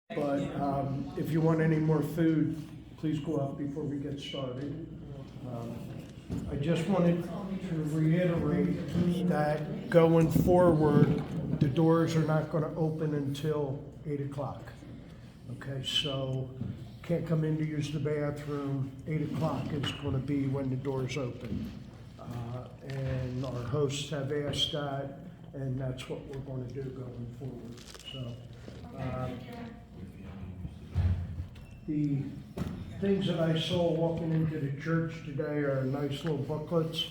But if you want any more food, please go out before we get started. I just wanted to reiterate that going forward, the doors are not going to open until 8 o'clock. Okay, so can't come in to use the bathroom. 8 o'clock is going to be when the doors open. And our hosts have asked that, and that's what we're going to do going forward. So the things that I saw walking into the church today are nice little booklets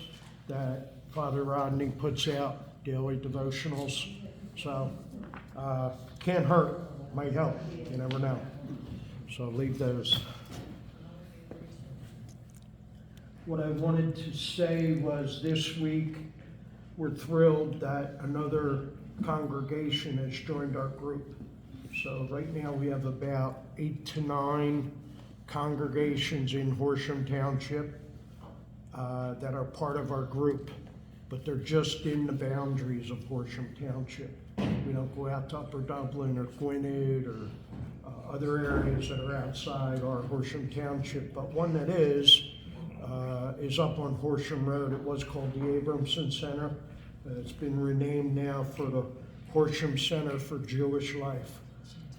that Father Rodney puts out, daily devotionals. So can't hurt, might help, you never know. So leave those. What I wanted to say was this week, we're thrilled that another congregation has joined our group. So right now we have about 8 to 9 congregations in Horsham Township that are part of our group, but they're just in the boundaries of Horsham Township. We don't go out to Upper Dublin or Gwynedd or other areas that are outside our Horsham Township, but one that is up on Horsham Road. It was called the Abramson Center. It's been renamed now for the Horsham Center for Jewish Life.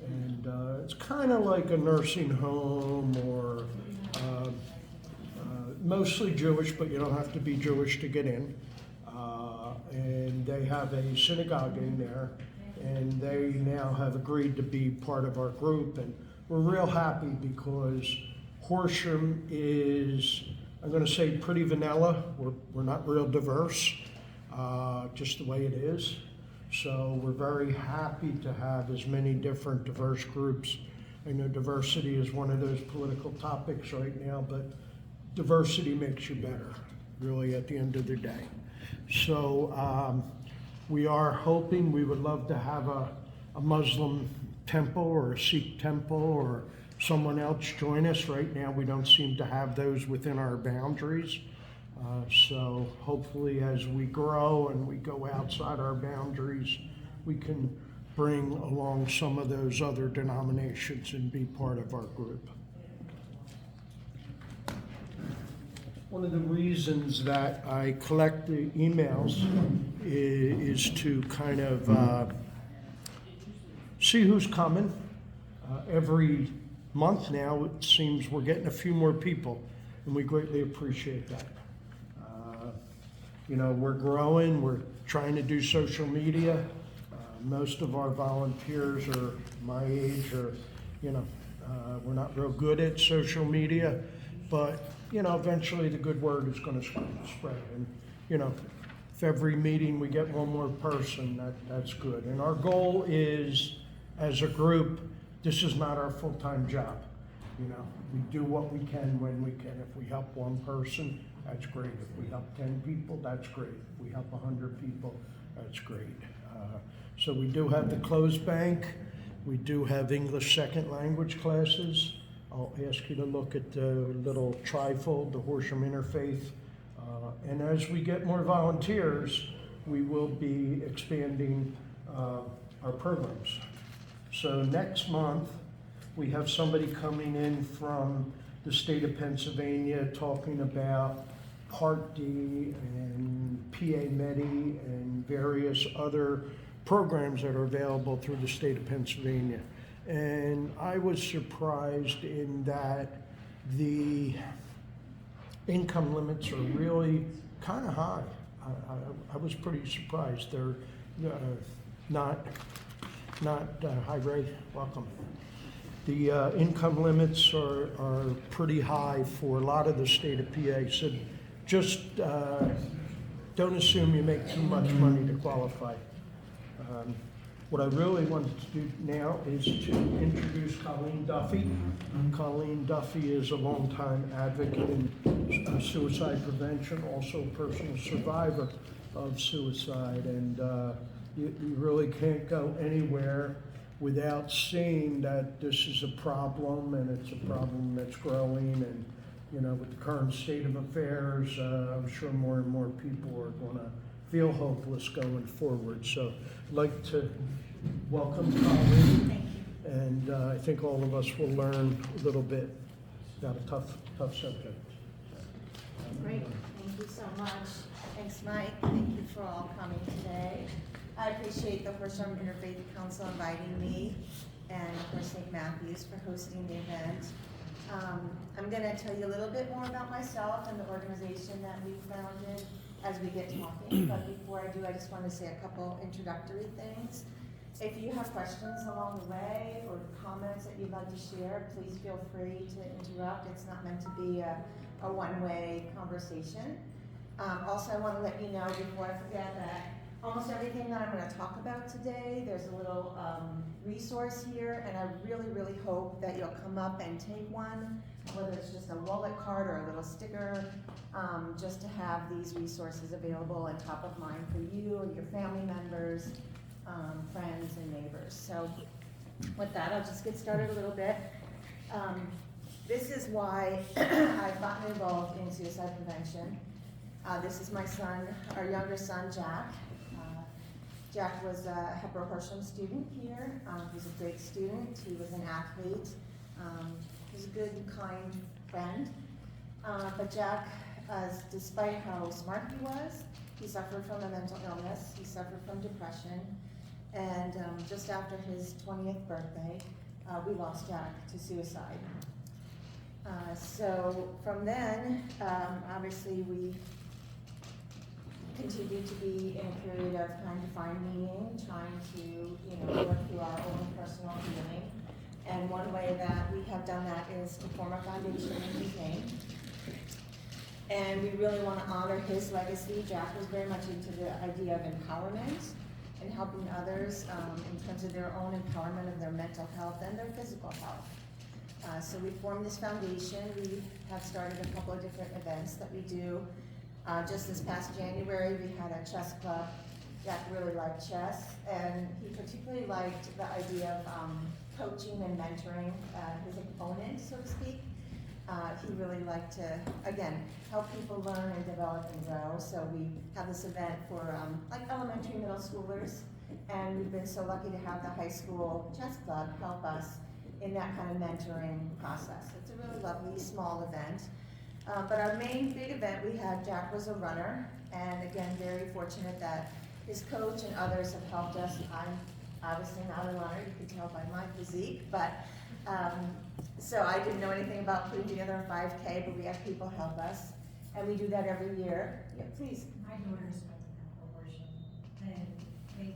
And it's kind of like a nursing home or mostly Jewish, but you don't have to be Jewish to get in. And they have a synagogue in there, and they now have agreed to be part of our group. And we're real happy because Horsham is, I'm going to say, pretty vanilla. We're not real diverse, just the way it is. So we're very happy to have as many different diverse groups. I know diversity is one of those political topics right now, but diversity makes you better, really, at the end of the day. So we are hoping, we would love to have a Muslim temple or a Sikh temple or someone else join us. Right now we don't seem to have those within our boundaries. So hopefully as we grow and we go outside our boundaries, we can bring along some of those other denominations and be part of our group. One of the reasons that I collect the emails is to kind of see who's coming. Every month now, it seems we're getting a few more people, and we greatly appreciate that. You know, we're growing, we're trying to do social media. Most of our volunteers are my age, or, you know, we're not real good at social media, but, you know, eventually the good word is going to spread. And, you know, if every meeting we get one more person, that's good. And our goal is, as a group, this is not our full-time job. You know, we do what we can when we can. If we help one person, that's great. If we help 10 people, that's great. If we help 100 people, that's great. So we do have the closed bank. We do have English second language classes. I'll ask you to look at the little trifold, the Horsham Interfaith. And as we get more volunteers, we will be expanding our programs. So next month, we have somebody coming in from the state of Pennsylvania talking about Part D and PA Medi and various other programs that are available through the state of Pennsylvania. And I was surprised in that the income limits are really kind of high. I was pretty surprised. They're not high rate. Welcome. The income limits are pretty high for a lot of the state of PA. So just don't assume you make too much money to qualify. What I really wanted to do now is to introduce Colleen Duffy. Colleen Duffy is a longtime advocate in suicide prevention, also a personal survivor of suicide. And you really can't go anywhere without seeing that this is a problem, and it's a problem that's growing. And, you know, with the current state of affairs, I'm sure more and more people are going to feel hopeless going forward. So I'd like to welcome Colleen. And I think all of us will learn a little bit about a tough subject. Great, thank you so much. Thanks, Mike. Thank you for all coming today. I appreciate the Horsham Interfaith Council inviting me, and of course St. Matthew's for hosting the event. I'm going to tell you a little bit more about myself and the organization that we founded as we get talking, but before I do, I just want to say a couple introductory things. If you have questions along the way or comments that you'd like to share, please feel free to interrupt. It's not meant to be a one-way conversation. Also, I want to let you know before I forget that almost everything that I'm going to talk about today, there's a little resource here, and I really, really hope that you'll come up and take one, whether it's just a wallet card or a little sticker, just to have these resources available and top of mind for you and your family members, friends and neighbors. So with that, I'll just get started a little bit. This is why I've gotten involved in suicide prevention. This is my son, our younger son, Jack. Jack was a Hepburn Horsham student here. He was a great student. He was an athlete. He was a good, kind friend. But Jack, despite how smart he was, he suffered from a mental illness. He suffered from depression. And just after his 20th birthday, we lost Jack to suicide. So from then, obviously we continued to be in a period of trying to find meaning, trying to work through our own personal healing. And one way that we have done that is to form a foundation in his name. And we really want to honor his legacy. Jack was very much into the idea of empowerment and helping others in terms of their own empowerment of their mental health and their physical health. So we formed this foundation. We have started a couple of different events that we do. Just this past January, we had a chess club. Jack really liked chess, and he particularly liked the idea of coaching and mentoring his opponent, so to speak. He really liked to, again, help people learn and develop and grow. So we have this event for like elementary, middle schoolers, and we've been so lucky to have the high school chess club help us in that kind of mentoring process. It's a really lovely, small event. But our main big event we had, Jack was a runner, and again, very fortunate that his coach and others have helped us. I'm obviously not a runner, you can tell by my physique, but so I didn't know anything about putting together a 5K, but we have people help us, and we do that every year. Yeah, please. My daughters went to Temple Worship, and he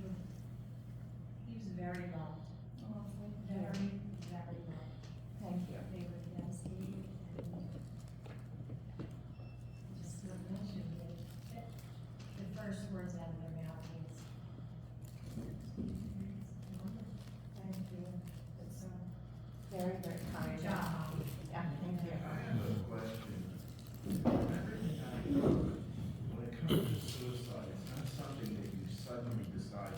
was very loved. Oh, Very, very loved. thank you. They were devastated, and just not mentioned it. The first words out of their mouth is, Thank you. It's very, very kind. good job. Yeah, thank you. I have a question. When it comes to suicide, it's not something that you suddenly decide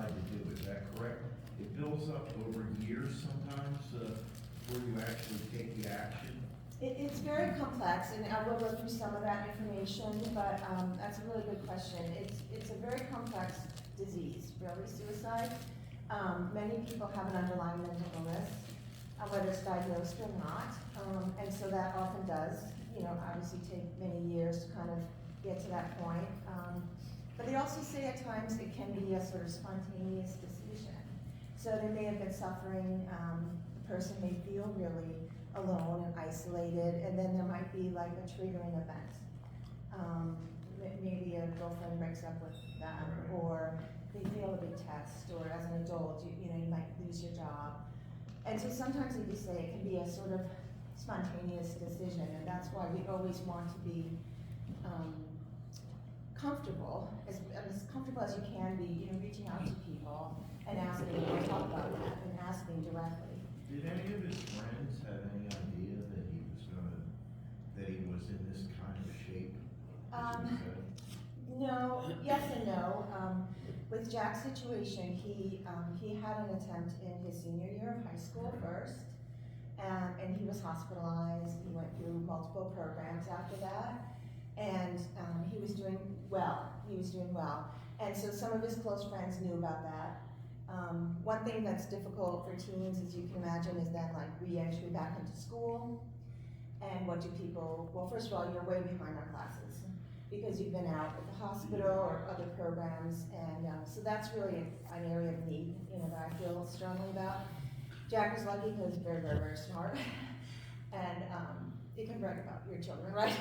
to do, is that correct? It builds up over years sometimes, before you actually take the action? It's very complex, and I will go through some of that information, but that's a really good question. It's a very complex disease, really, suicide. Many people have an underlying mental illness, whether it's diagnosed or not, and so that often does, obviously take many years to kind of get to that point. But they also say at times it can be a sort of spontaneous decision. So they may have been suffering, the person may feel really alone and isolated, and then there might be like a triggering event. Maybe a girlfriend breaks up with them, or they fail a big test, or as an adult, you might lose your job. And so sometimes they do say it can be a sort of spontaneous decision, and that's why we always want to be comfortable, as comfortable as you can be, reaching out to people and asking them to talk about that and asking directly. Did any of his friends have any idea that he was in this kind of shape? as you said? No, yes and no. With Jack's situation, he had an attempt in his senior year of high school first, and he was hospitalized. He went through multiple programs after that, and he was doing well. And so some of his close friends knew about that. One thing that's difficult for teens, as you can imagine, is then like re-entry back into school. And what do people, well, first of all, you're way behind on classes because you've been out at the hospital or other programs, and so that's really an area of need, that I feel strongly about. Jack was lucky because he's very, very, very smart, and you can brag about your children, right?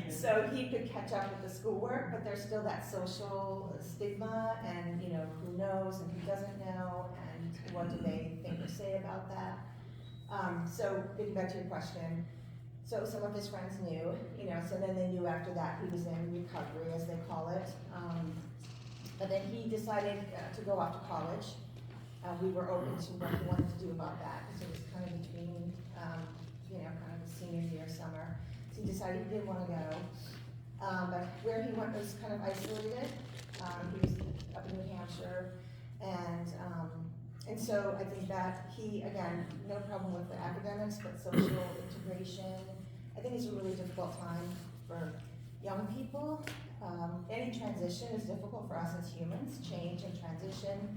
So he could catch up with the schoolwork, but there's still that social stigma, and who knows and who doesn't know, and what do they think or say about that. So getting back to your question. So some of his friends knew, so then they knew after that he was in recovery, as they call it. But then he decided to go off to college. We were open to what he wanted to do about that, because it was kind of between, kind of the senior year, summer. So he decided he didn't want to go. But where he went was kind of isolated. He was up in New Hampshire, and so I think that he, again, no problem with the academics, but social integration. I think it's a really difficult time for young people. Any transition is difficult for us as humans, change and transition.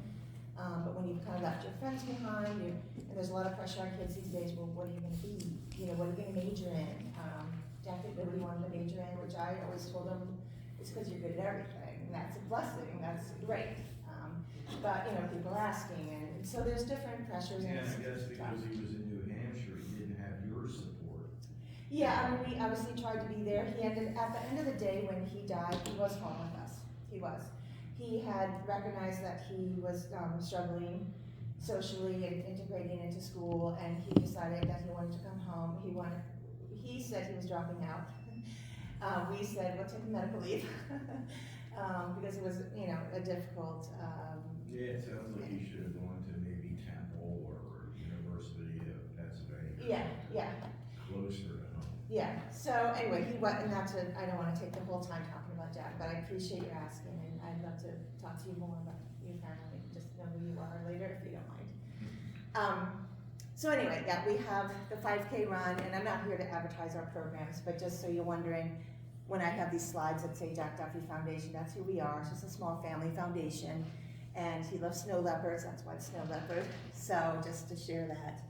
But when you've kind of left your friends behind, and there's a lot of pressure on kids these days, well, what are you going to be? What are you going to major in? Jack didn't know what he wanted to major in, which I always told him, it's because you're good at everything. And that's a blessing, that's great. But, people asking, and so there's different pressures. And I guess because he was in New Hampshire, he didn't have your support. Yeah, we obviously tried to be there. At the end of the day, when he died, he was home with us. He was. He had recognized that he was struggling socially and integrating into school, and he decided that he wanted to come home. He said he was dropping out. We said, we'll take medical leave, because it was, a difficult, Yeah, it sounds like he should have gone to maybe Temple or University of Pennsylvania. Yeah. Closer to home. Yeah, so anyway, he went, and I don't wanna take the whole time talking about Jack, but I appreciate you asking, and I'd love to talk to you more about your family, just know who you are later, if you don't mind. So anyway, yeah, we have the 5K run, and I'm not here to advertise our programs, but just so you're wondering, when I have these slides that say Jack Duffy Foundation, that's who we are. It's just a small family foundation, and he loves snow leopards, that's why it's snow leopard, so just to share that.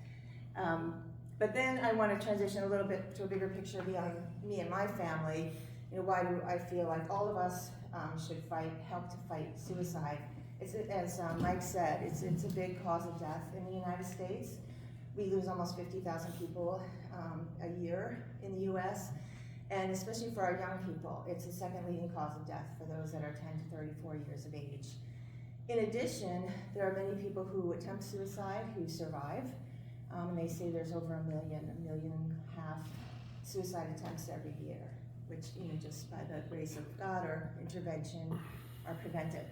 But then I want to transition a little bit to a bigger picture beyond me and my family. Why do I feel like all of us should help to fight suicide? It's, as Mike said, it's a big cause of death in the United States. We lose almost 50,000 people a year in the US, and especially for our young people, it's the second leading cause of death for those that are 10 to 34 years of age. In addition, there are many people who attempt suicide who survive. And they say there's over 1.5 million suicide attempts every year, which, just by the grace of God or intervention are prevented.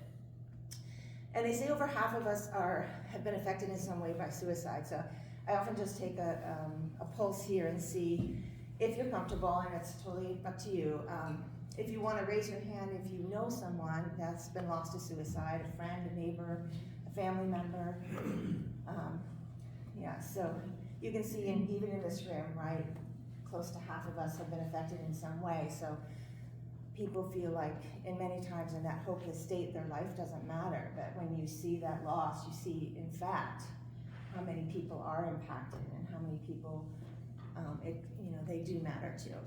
And they say over half of us have been affected in some way by suicide. So I often just take a pulse here and see if you're comfortable, and it's totally up to you. If you want to raise your hand, if you know someone that's been lost to suicide, a friend, a neighbor, a family member. Yeah, so you can see even in this room, right, close to half of us have been affected in some way. So people feel like, and many times in that hopeless state, their life doesn't matter. But when you see that loss, you see, in fact, how many people are impacted and how many people, they do matter too.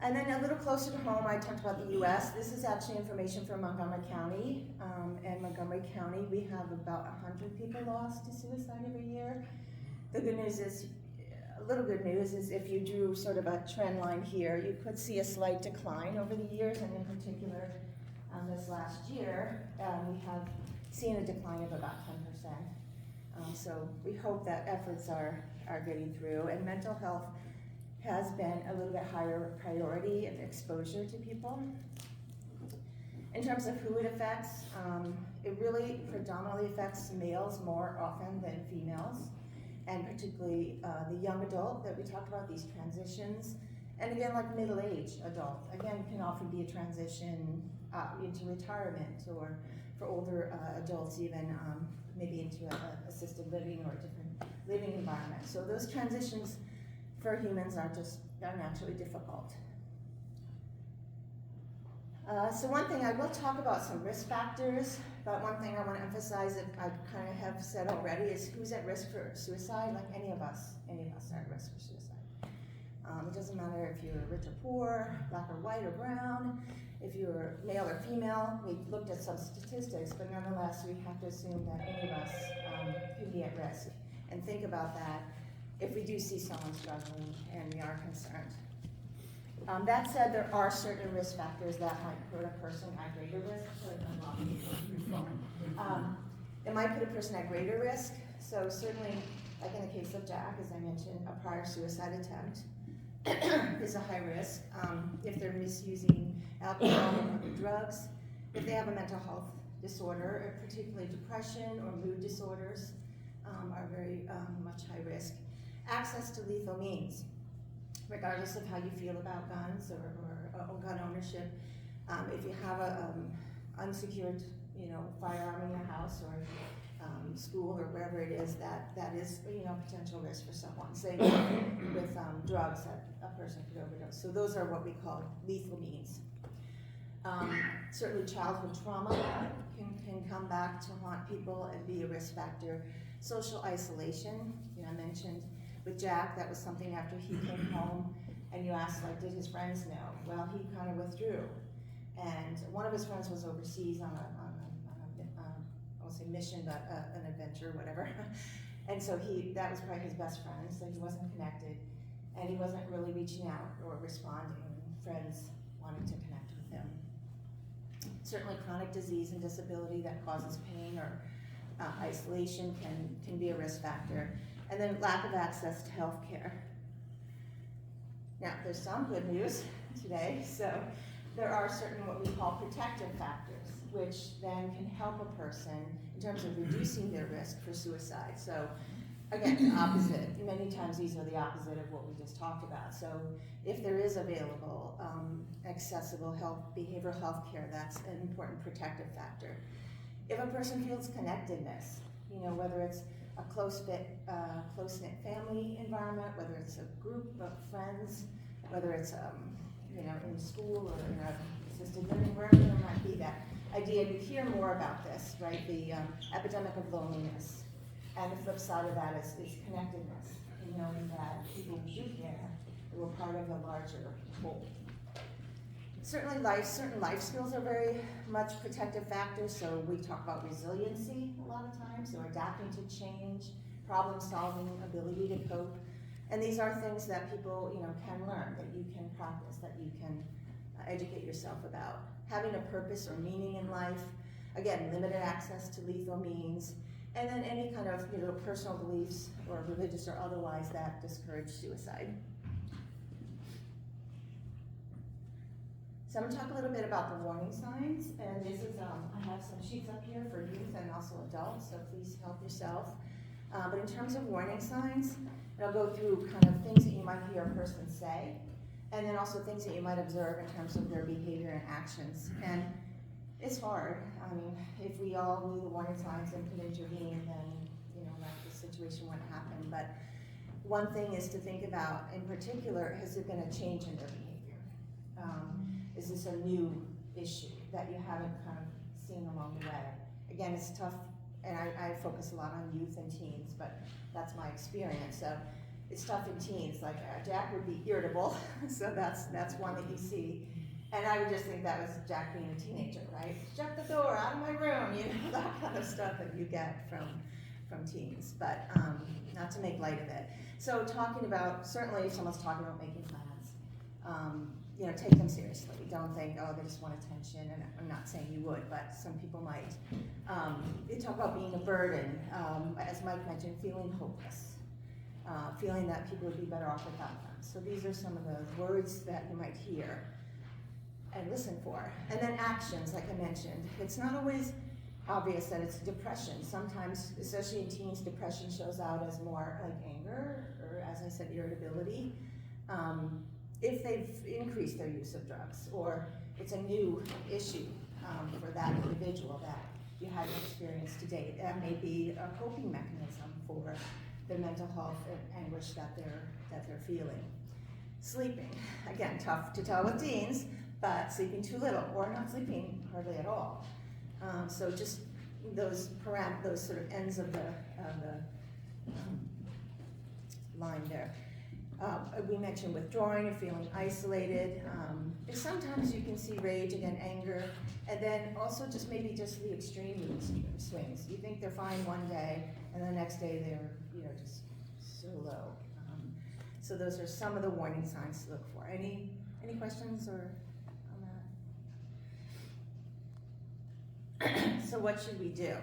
And then a little closer to home, I talked about the US. This is actually information from Montgomery County. And Montgomery County, we have about 100 people lost to suicide every year. The good news is, a little good news is if you drew sort of a trend line here, you could see a slight decline over the years, and in particular, this last year, we have seen a decline of about 10%. So we hope that efforts are getting through, and mental health has been a little bit higher priority and exposure to people. In terms of who it affects, it really predominantly affects males more often than females, and particularly the young adult that we talked about, these transitions. And again, like middle-aged adult, again, can often be a transition into retirement, or for older adults even, maybe into assisted living or a different living environment. So those transitions for humans are naturally difficult. So one thing, I will talk about some risk factors, but one thing I want to emphasize that I kind of have said already is who's at risk for suicide. Like any of us are at risk for suicide. It doesn't matter if you're rich or poor, black or white or brown, if you're male or female. We looked at some statistics, but nonetheless, we have to assume that any of us can be at risk. And think about that if we do see someone struggling and we are concerned. That said, there are certain risk factors that might put a person at greater risk. It might put a person at greater risk. So certainly, like in the case of Jack, as I mentioned, a prior suicide attempt is a high risk. If they're misusing alcohol or drugs, if they have a mental health disorder, particularly depression or mood disorders, are very much high risk. Access to lethal means. Regardless of how you feel about guns or gun ownership, if you have a unsecured, firearm in your house or school or wherever it is, that is, potential risk for someone. Same with drugs that a person could overdose. So those are what we call lethal means. Certainly, childhood trauma can come back to haunt people and be a risk factor. Social isolation, I mentioned. With Jack, that was something after he came home, and you asked, did his friends know? Well, he kind of withdrew, and one of his friends was overseas on a I won't say mission, but an adventure, whatever. And so that was probably his best friend, so he wasn't connected, and he wasn't really reaching out or responding. Friends wanted to connect with him. Certainly, chronic disease and disability that causes pain or isolation can be a risk factor. And then lack of access to health care. Now, there's some good news today. So there are certain what we call protective factors, which then can help a person in terms of reducing their risk for suicide. So again, the opposite. Many times these are the opposite of what we just talked about. So if there is available, accessible behavioral health care, that's an important protective factor. If a person feels connectedness, whether it's a close-knit family environment, whether it's a group of friends, whether it's in school or in an assisted living, wherever there might be, that idea. You hear more about this, right? The epidemic of loneliness, and the flip side of that is connectedness. Knowing that people do care, that we're part of a larger whole. Certainly, certain life skills are very much protective factors. So we talk about resiliency a lot of times, so adapting to change, problem solving, ability to cope. And these are things that people, can learn, that you can practice, that you can educate yourself about. Having a purpose or meaning in life, again, limited access to lethal means, and then any kind of, personal beliefs or religious or otherwise that discourage suicide. So I'm going to talk a little bit about the warning signs, and this is, I have some sheets up here for youth and also adults, so please help yourself. But in terms of warning signs, I'll go through kind of things that you might hear a person say, and then also things that you might observe in terms of their behavior and actions. And it's hard. I mean, if we all knew the warning signs and could intervene, then, the situation wouldn't happen. But one thing is to think about, in particular, has there been a change in their behavior? Is this a new issue that you haven't kind of seen along the way? Again, it's tough, and I focus a lot on youth and teens, but that's my experience. So it's tough in teens. Like Jack would be irritable, so that's one that you see. And I would just think that was Jack being a teenager, right? Shut the door, out of my room, that kind of stuff that you get from teens. But not to make light of it. So talking about, certainly if someone's talking about making plans, take them seriously. Don't think, oh, they just want attention, and I'm not saying you would, but some people might. They talk about being a burden, as Mike mentioned, feeling hopeless, feeling that people would be better off without them. So these are some of the words that you might hear and listen for. And then actions, like I mentioned. It's not always obvious that it's depression. Sometimes, especially in teens, depression shows out as more like anger, or as I said, irritability. If they've increased their use of drugs, or it's a new issue for that individual that you hadn't experienced to date, that may be a coping mechanism for the mental health and anguish that they're feeling. Sleeping, again, tough to tell with teens, but sleeping too little, or not sleeping hardly at all. So just those sort of ends of the line there. We mentioned withdrawing or feeling isolated. Sometimes you can see rage, again, anger, and then also just maybe just the extreme mood swings. You think they're fine one day, and the next day they're just so low. So those are some of the warning signs to look for. Any questions or on that? So what should we do?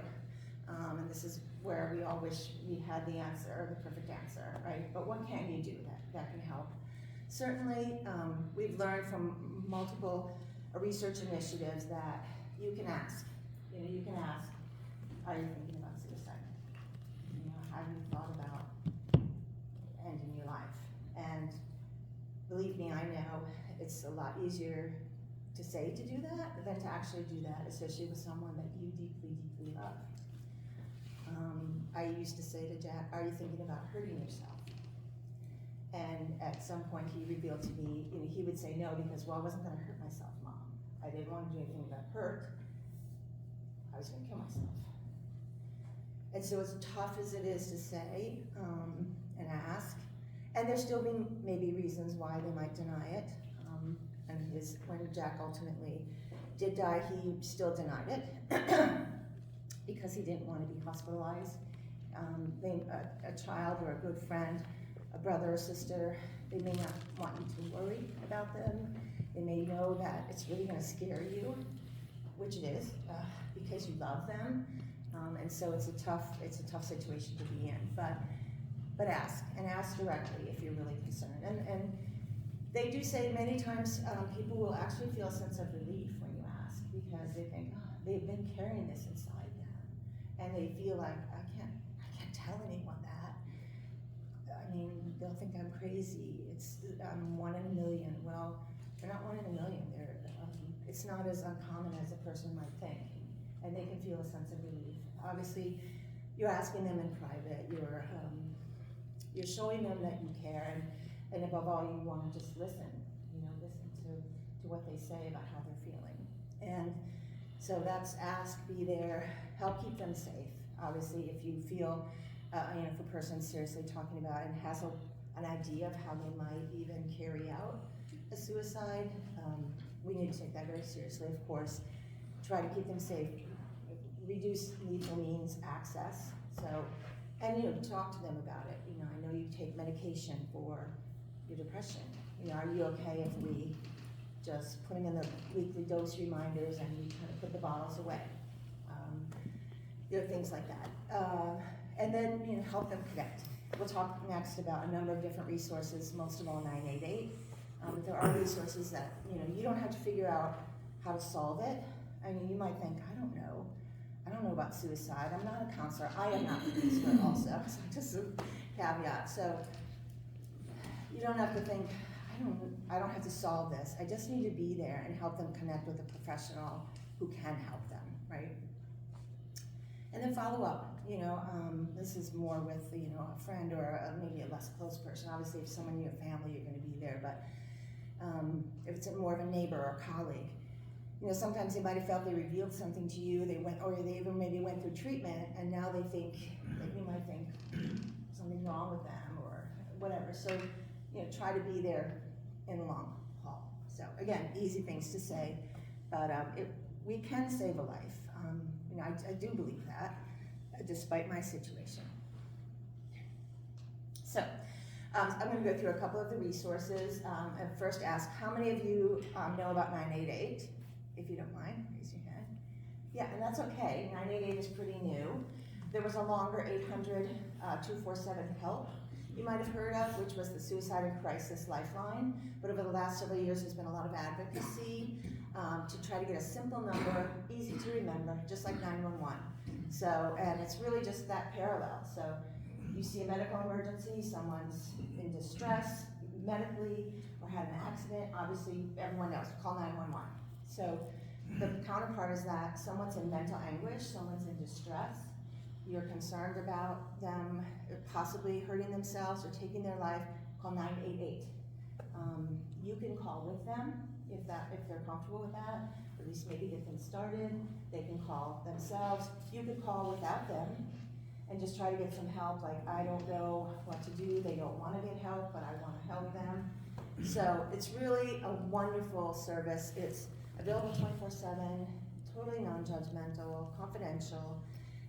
And this is where we all wish we had the answer, the perfect answer, right? But what can you do that can help? Certainly, we've learned from multiple research initiatives that you can ask. You can ask, are you thinking about suicide? Have you thought about ending your life? And believe me, I know it's a lot easier to say to do that than to actually do that, especially with someone that you deeply, deeply love. I used to say to Jack, are you thinking about hurting yourself? And at some point he revealed to me, he would say no because, well, I wasn't gonna hurt myself, Mom. I didn't want to do anything that hurt. I was gonna kill myself. And so as tough as it is to say and ask, and there's still been maybe reasons why they might deny it. And when Jack ultimately did die, he still denied it because he didn't want to be hospitalized. A child or a good friend, a brother or sister, they may not want you to worry about them. They may know that it's really going to scare you, which it is, because you love them. And so it's a tough situation to be in. But ask, and ask directly if you're really concerned. And they do say many times people will actually feel a sense of relief when you ask, because they think, oh, they've been carrying this inside them, and they feel like I can't tell anyone that. I mean, they'll think I'm crazy. I'm 1 in a million. Well, they're not 1 in a million. It's not as uncommon as a person might think, and they can feel a sense of relief. Obviously, you're asking them in private. You're showing them that you care, and above all, you want to just listen. Listen to what they say about how they're feeling. And so that's ask, be there, help keep them safe. Obviously, if you feel, if a person's seriously talking about it and has an idea of how they might even carry out a suicide, we need to take that very seriously, of course. Try to keep them safe, reduce lethal means access. So, and talk to them about it. I know you take medication for your depression. Are you okay if we just put them in the weekly dose reminders and we kind of put the bottles away? Things like that. And then help them connect. We'll talk next about a number of different resources, most of all 988. There are resources that you don't have to figure out how to solve it. I mean, you might think, I don't know about suicide. I'm not a counselor. I am not a counselor also, so just a caveat. So you don't have to think, I don't have to solve this. I just need to be there and help them connect with a professional who can help them, right? And then follow up. This is more with a friend or maybe a less close person. Obviously, if someone in your family, you're going to be there. But if it's more of a neighbor or colleague, sometimes they might have felt they revealed something to you. They even maybe went through treatment, and now they might think something's wrong with them or whatever. So try to be there in the long haul. So again, easy things to say, but we can save a life. I do believe that, despite my situation. So I'm going to go through a couple of the resources. And first ask, how many of you know about 988? If you don't mind, raise your hand. Yeah, and that's okay. 988 is pretty new. There was a longer 800-247-HELP you might have heard of, which was the Suicide and Crisis Lifeline. But over the last several years, there's been a lot of advocacy to try to get a simple number, easy to remember, just like 911. So, and it's really just that parallel. So you see a medical emergency, someone's in distress medically, or had an accident, obviously everyone knows, call 911. So the counterpart is that someone's in mental anguish, someone's in distress, you're concerned about them possibly hurting themselves or taking their life, call 988. You can call with them, if they're comfortable with that, or at least maybe get them started. They can call themselves. You could call without them and just try to get some help, like, I don't know what to do, they don't wanna get help, but I wanna help them. So it's really a wonderful service. It's available 24/7, totally non-judgmental, confidential.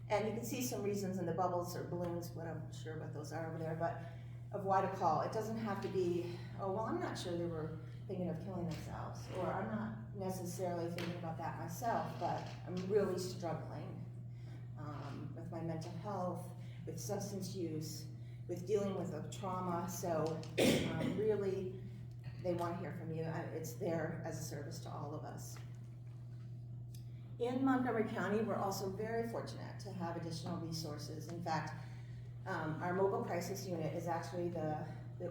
And you can see some reasons in the bubbles or balloons, what I'm sure what those are over there, but of why to call. It doesn't have to be, oh, well, I'm not sure they were thinking of killing themselves, or I'm not necessarily thinking about that myself, but I'm really struggling with my mental health, with substance use, with dealing with a trauma. So really, they want to hear from you. It's there as a service to all of us. In Montgomery County, we're also very fortunate to have additional resources. In fact, our mobile crisis unit is actually the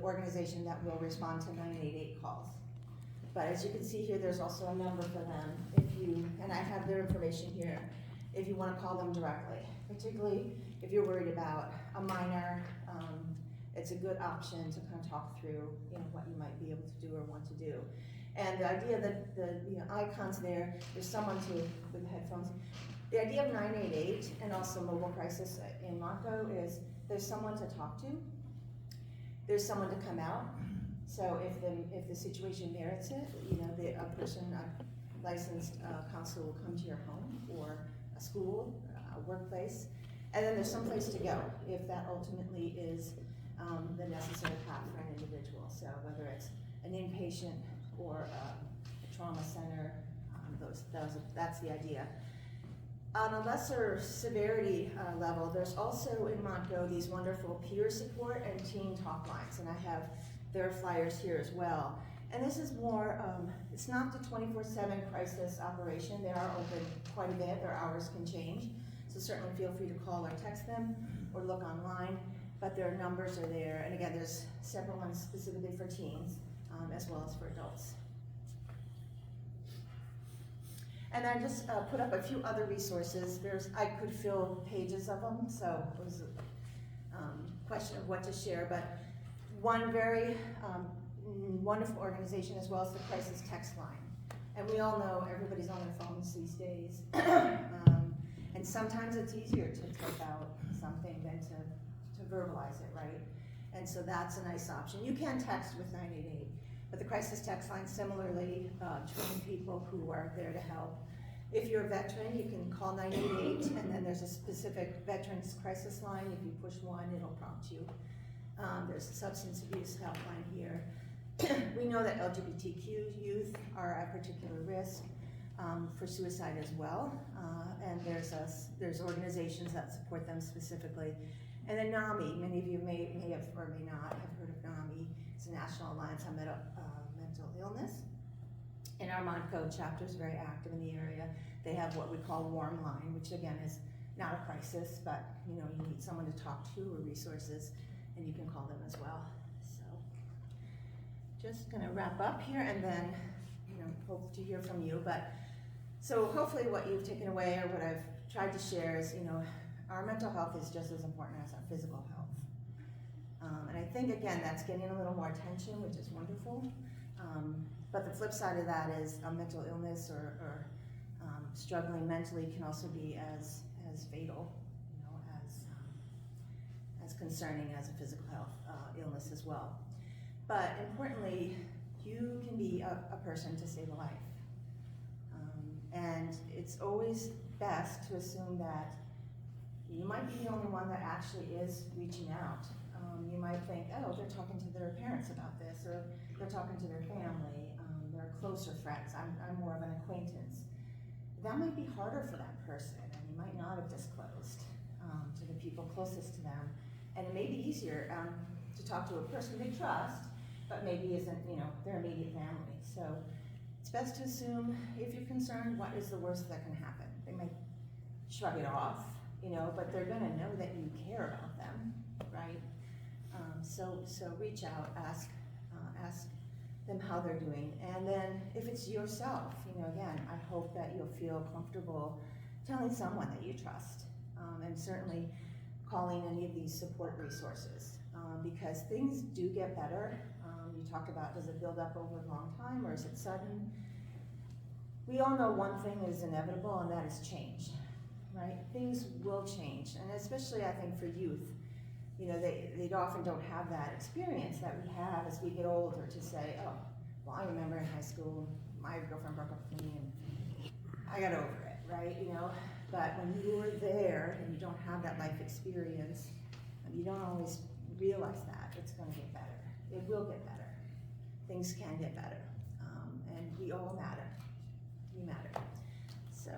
organization that will respond to 988 calls. But as you can see here, there's also a number for them and I have their information here, if you want to call them directly, particularly if you're worried about a minor. It's a good option to kind of talk through, what you might be able to do or want to do. And the idea that the icons there's someone with headphones. The idea of 988 and also mobile crisis in Monco is there's someone to talk to. There's someone to come out. So if the situation merits it, a person, a licensed counselor will come to your home or a school, a workplace, and then there's some place to go if that ultimately is the necessary path for an individual. So whether it's an inpatient or a trauma center, that's the idea. On a lesser severity level, there's also in Montgo these wonderful peer support and teen talk lines, and I have their flyers here as well. And this is more, it's not the 24/7 crisis operation. They are open quite a bit, their hours can change. So certainly feel free to call or text them or look online, but their numbers are there. And again, there's several ones specifically for teens as well as for adults. And I just put up a few other resources. I could fill pages of them, so it was a question of what to share, but one very wonderful organization as well as the crisis text line. And we all know everybody's on their phones these days. And sometimes it's easier to type out something than to verbalize it, right? And so that's a nice option. You can text with 988, but the crisis text line similarly train people who are there to help. If you're a veteran, you can call 988, and then there's a specific veterans crisis line. If you push 1, it'll prompt you. There's a substance abuse helpline here. We know that LGBTQ youth are at particular risk for suicide as well, and there's organizations that support them specifically. And then NAMI, many of you may have or may not have heard of NAMI. It's a National Alliance on Mental Illness. And our Montco chapter is very active in the area. They have what we call Warm Line, which again is not a crisis, but you need someone to talk to or resources, and you can call them as well. So just gonna wrap up here and then hope to hear from you. But so hopefully what you've taken away or what I've tried to share is our mental health is just as important as our physical health. And I think again that's getting a little more attention, which is wonderful. But the flip side of that is a mental illness or struggling mentally can also be as fatal, as concerning as a physical health illness as well. But importantly, you can be a person to save a life. And it's always best to assume that you might be the only one that actually is reaching out. You might think, oh, they're talking to their parents about this, or they're talking to their family, they're closer friends, I'm more of an acquaintance. That might be harder for that person, and you might not have disclosed to the people closest to them. And it may be easier to talk to a person they trust, but maybe isn't, their immediate family. So it's best to assume, if you're concerned, what is the worst that can happen? They might shrug it off, but they're gonna know that you care about them, right? So reach out, ask them how they're doing. And then if it's yourself, again, I hope that you'll feel comfortable telling someone that you trust, and certainly calling any of these support resources, because things do get better. you talk about, does it build up over a long time or is it sudden? We all know one thing is inevitable, and that is change, right? Things will change, and especially I think for youth, you know, they often don't have that experience that we have as we get older to say, oh, well, I remember in high school, my girlfriend broke up with me and I got over it, right? You know, but when you're there and you don't have that life experience, you don't always realize that it's going to get better. It will get better. Things can get better, and we all matter. We matter. So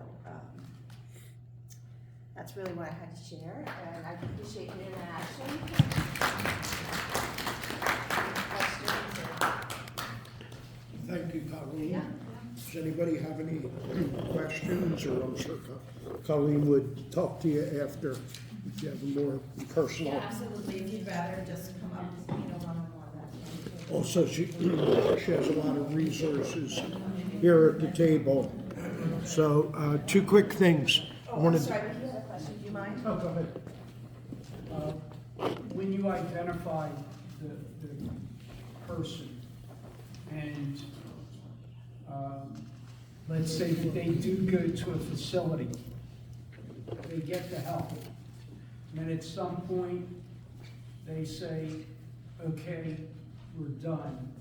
that's really what I had to share, and I appreciate your interaction. Questions? Thank you, Colleen. Yeah. Does anybody have any questions, or I'm sure Colleen would talk to you after if you have a more personal. Yeah, absolutely. If you'd rather just come up, one-on-one, that's fine. Also, she has a lot of resources here at the table. So, two quick things. I Oh, I'm wanted. sorry, you had a question, do you mind? Oh, go ahead. When you identify the person and, let's say that they do go to a facility, they get the help, and at some point, they say, okay, we're done.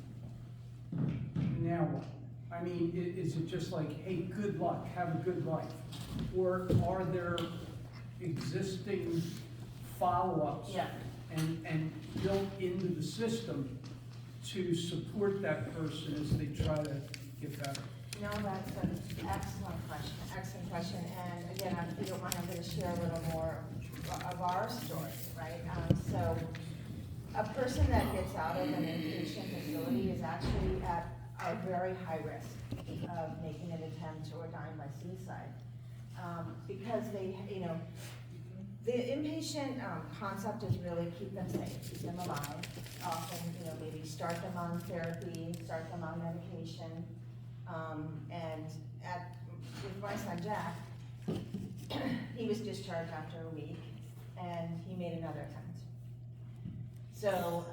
Now what? I mean, is it just like, hey, good luck, have a good life? Or are there existing follow-ups? Yeah. And built into the system to support that person as they try to get better? No, that's an excellent question, and again, if you don't mind, I'm gonna share a little more of our story, right? So, a person that gets out of an inpatient facility is actually at a very high risk of making an attempt or dying by suicide. Because they, you know, the inpatient concept is really keep them safe, keep them alive. Often, you know, maybe start them on therapy, start them on medication. And with my son Jack, he was discharged after a week and he made another attempt. So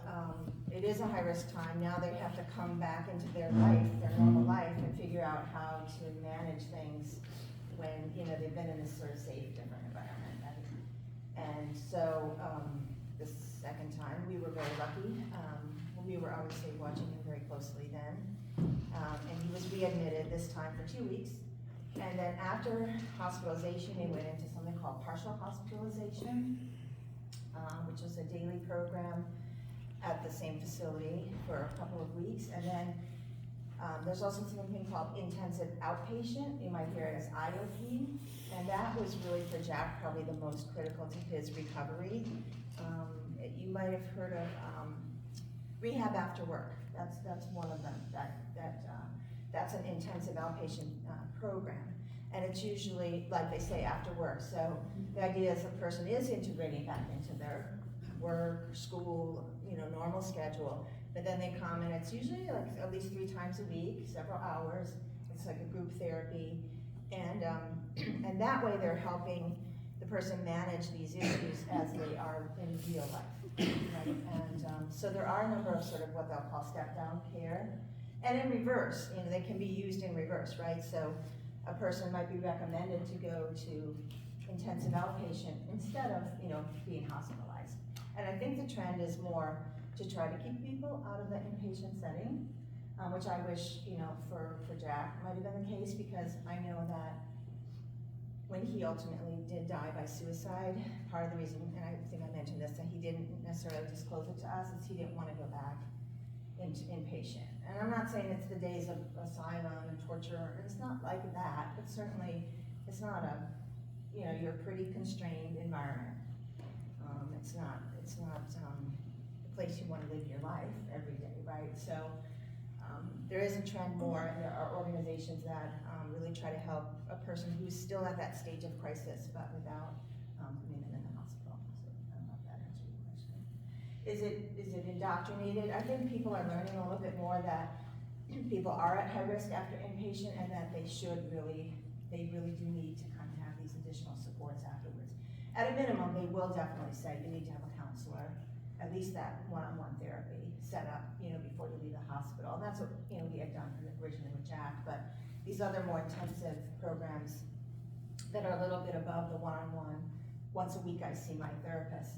it is a high risk time. Now they have to come back into their life, their normal life, and figure out how to manage things when, you know, they've been in this sort of safe, different environment. And so the second time, we were very lucky. We were obviously watching him very closely then. And he was readmitted this time for 2 weeks. And then after hospitalization, he went into something called partial hospitalization, which was a daily program at the same facility for a couple of weeks. And then there's also something called intensive outpatient. You might hear it as IOP. And that was really for Jack probably the most critical to his recovery. You might have heard of rehab after work. That's one of them. That's an intensive outpatient program. And it's usually, like they say, after work. So the idea is the person is integrating back into their work, school, you know, normal schedule. But then they come and it's usually like at least 3 times a week, several hours. It's like a group therapy. And that way they're helping the person manage these issues as they are in real life. Right? And so there are a number of sort of what they'll call step-down care. And in reverse, you know, they can be used in reverse, right? So a person might be recommended to go to intensive outpatient instead of, you know, being hospitalized. And I think the trend is more to try to keep people out of the inpatient setting, which I wish, you know, for Jack might have been the case, because I know that when he ultimately did die by suicide, part of the reason, and I think I mentioned this, that he didn't necessarily disclose it to us, is he didn't want to go back into inpatient. And I'm not saying it's the days of asylum and torture, it's not like that, but certainly it's not a, you know, you're a pretty constrained environment. It's not the place you want to live your life every day, right? So there is a trend more, and there are organizations that really try to help a person who's still at that stage of crisis, but without putting them in the hospital. So I don't know if that answers your question. Is it indoctrinated? I think people are learning a little bit more that people are at high risk after inpatient, and that they really do need to kind of have these additional supports afterwards. At a minimum, they will definitely say you need to have a counselor at least that one-on-one therapy set up, you know, before you leave the hospital. And that's what, you know, we had done originally with Jack, but these other more intensive programs that are a little bit above the one-on-one, once a week I see my therapist,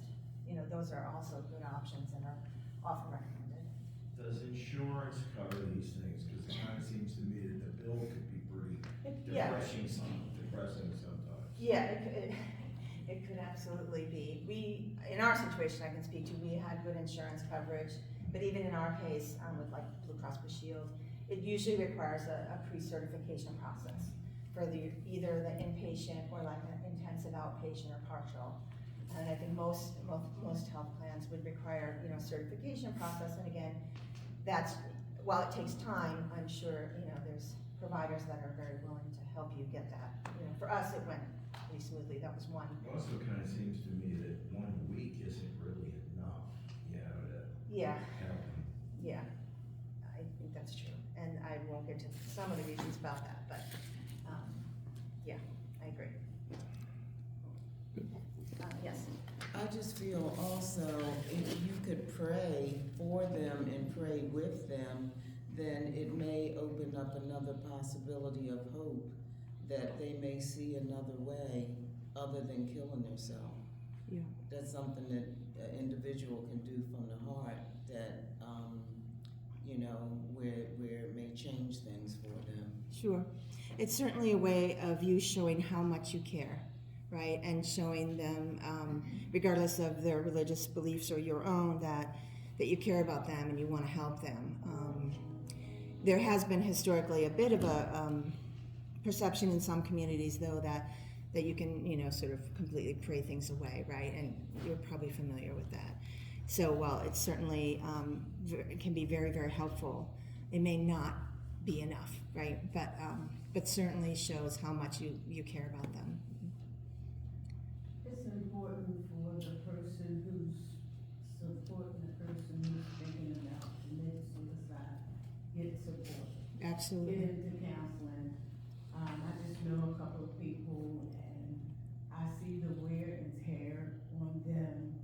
you know, those are also good options and are often recommended. Does insurance cover these things? Because it kind of seems to me that the bill could be pretty Yeah. depressing sometimes. Yeah, it could absolutely be. We, in our situation, I can speak to, we had good insurance coverage, but even in our case, with like Blue Cross Blue Shield, it usually requires a pre-certification process for either the inpatient or like an intensive outpatient or partial. And I think most health plans would require, you know, certification process, and again, that's, while it takes time, I'm sure, you know, there's providers that are very willing to help you get that. You know, for us, it went pretty smoothly, that was one. It also kind of seems to me that 1 week isn't really enough, you know, to Yeah, help. yeah, I think that's true, and I won't get to some of the reasons about that, but, yeah, I agree. Yes, I just feel also, if you could pray for them and pray with them, then it may open up another possibility of hope that they may see another way other than killing themselves. Yeah. That's something that an individual can do from the heart that, you know, where it may change things for them. Sure. It's certainly a way of you showing how much you care, right? And showing them, regardless of their religious beliefs or your own, that you care about them and you want to help them. There has been historically a bit of a perception in some communities, though, that you can, you know, sort of completely pray things away, right? And you're probably familiar with that. So while it certainly it can be very, very helpful, it may not be enough, right? But certainly shows how much you care about them. It's important for the person who's supporting the person who's thinking about committing suicide, get support. Get Absolutely. into counseling. I just know a couple of people and I see the wear and tear on them.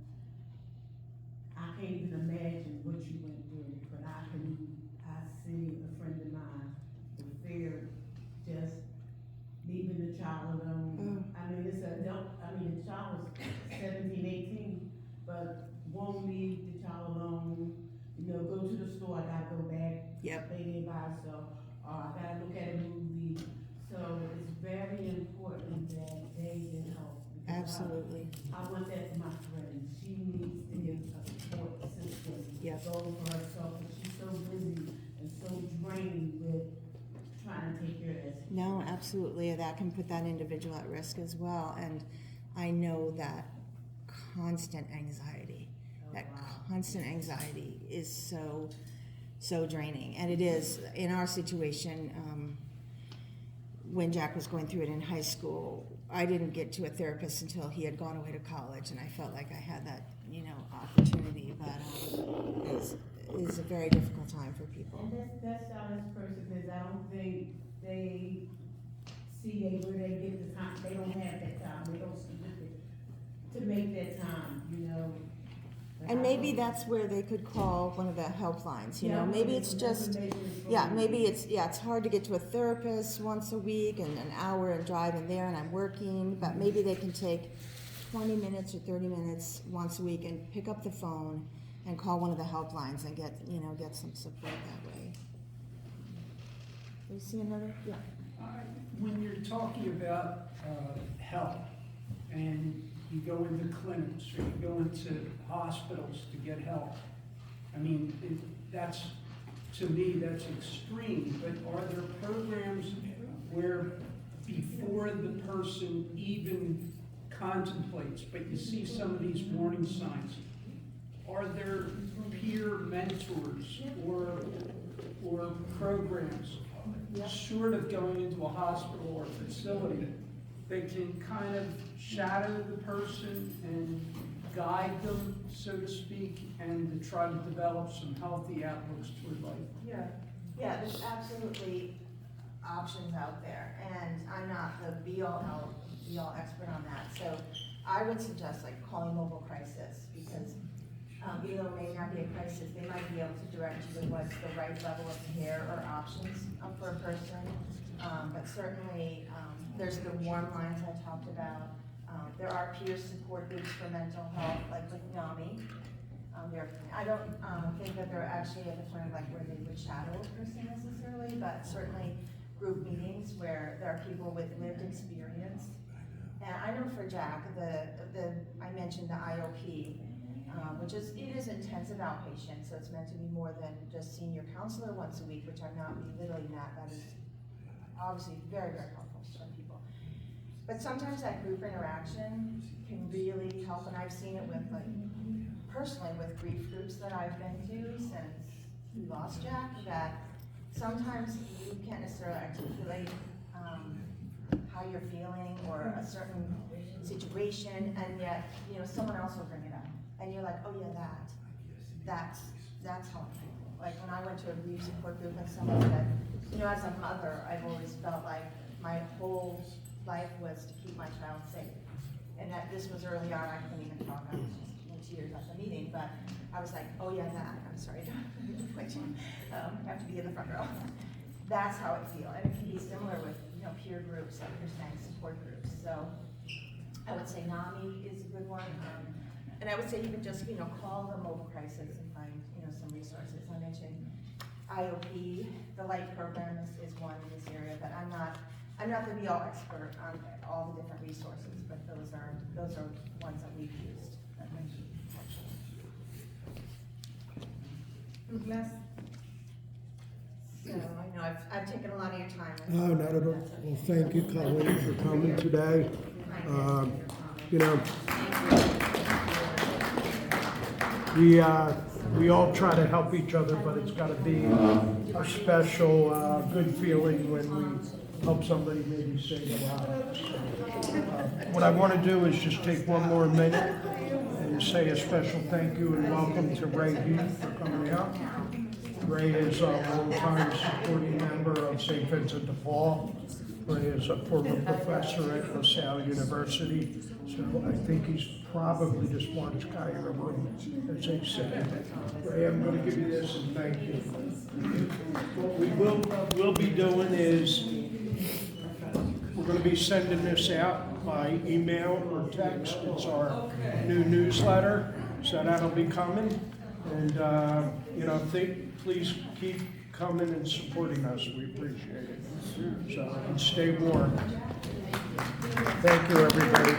I can't even imagine what you went through, but I see a friend of mine, the fear, just leaving the child alone. I mean, the child was 17, 18, but won't leave the child alone. You know, go to the store, I gotta go back. Yep. Stay there by herself, or I gotta look at a movie. So it's very important that they get help. because Absolutely. I want that for my friend. She needs to get a support system. Yep. Go for herself, but she's so busy and so drained with trying to take care of that. No, absolutely. That can put that individual at risk as well. And I know that constant anxiety, constant anxiety is so draining. And it is, in our situation, when Jack was going through it in high school, I didn't get to a therapist until he had gone away to college, and I felt like I had that, you know, opportunity, but it is a very difficult time for people. And that's how this person is. I don't think they see where they get the time. They don't have that time. They don't see to make that time, you know. But And I maybe don't- that's where they could call one of the helplines, you know, Yeah, maybe it's that's just, what they do. yeah, maybe it's hard to get to a therapist once a week and an hour and driving there and I'm working, but maybe they can take 20 minutes or 30 minutes once a week and pick up the phone and call one of the helplines and get some support that way. You see another? Yeah. When you're talking about help, and you go into clinics or you go into hospitals to get help, I mean, that's, to me, that's extreme, but are there programs where before the person even contemplates, but you see some of these warning signs, are there peer mentors or programs short of going into a hospital or facility that can kind of shadow the person and guide them, so to speak, and to try to develop some healthy outlooks toward life? Yeah, there's absolutely options out there, and I'm not the be-all expert on that, so I would suggest like calling mobile crisis, because, you though it may not be a crisis, they might be able to direct you to what's the right level of care or options for a person. But certainly, there's the warm lines I talked about. There are peer support groups for mental health, like with NAMI. I don't think that they're actually at the point of like where they would shadow a person necessarily, but certainly group meetings where there are people with lived experience. And I know for Jack, I mentioned the IOP, which is intensive outpatient, so it's meant to be more than just seeing your counselor once a week, which I'm not belittling that. That is obviously very, very helpful to some people. But sometimes that group interaction can really help, and I've seen it with personally with grief groups that I've been to since we lost Jack, that sometimes you can't necessarily articulate how you're feeling or a certain situation, and yet, someone else will bring it up. And you're like, oh yeah, that's how I feel. Like when I went to a grief support group and someone said, as a mother, I've always felt like my whole life was to keep my child safe. And that this was early on, I couldn't even talk, I was just in tears at the meeting, but I was like, oh yeah, I'm sorry, I have to be in the front row. That's how I feel, and it can be similar with, peer groups, like you're saying, support groups. So I would say NAMI is a good one, and I would say even just, call the mobile crisis and find, some resources. I mentioned IOP, the LIGHT program is one in this area, but I'm not the be-all expert on all the different resources, but those are ones that we've used. Les? So I know I've taken a lot of your time. No, not at all. Well, thank you, Colleen, for coming today. We all try to help each other, but it's got to be a special good feeling when we help somebody maybe save a life. What I want to do is just take one more minute and say a special thank you and welcome to Ray Heath for coming out. Ray is a longtime supporting member of St. Vincent de Paul. Ray is a former professor at LaSalle University, so I think he's probably the smartest guy in the room, as they say. Ray, I'm going to give you this and thank you. What we will be doing is we're going to be sending this out by email or text. It's our new newsletter, so that'll be coming. And please keep coming and supporting us. We appreciate it. So, and stay warm. Thank you, everybody.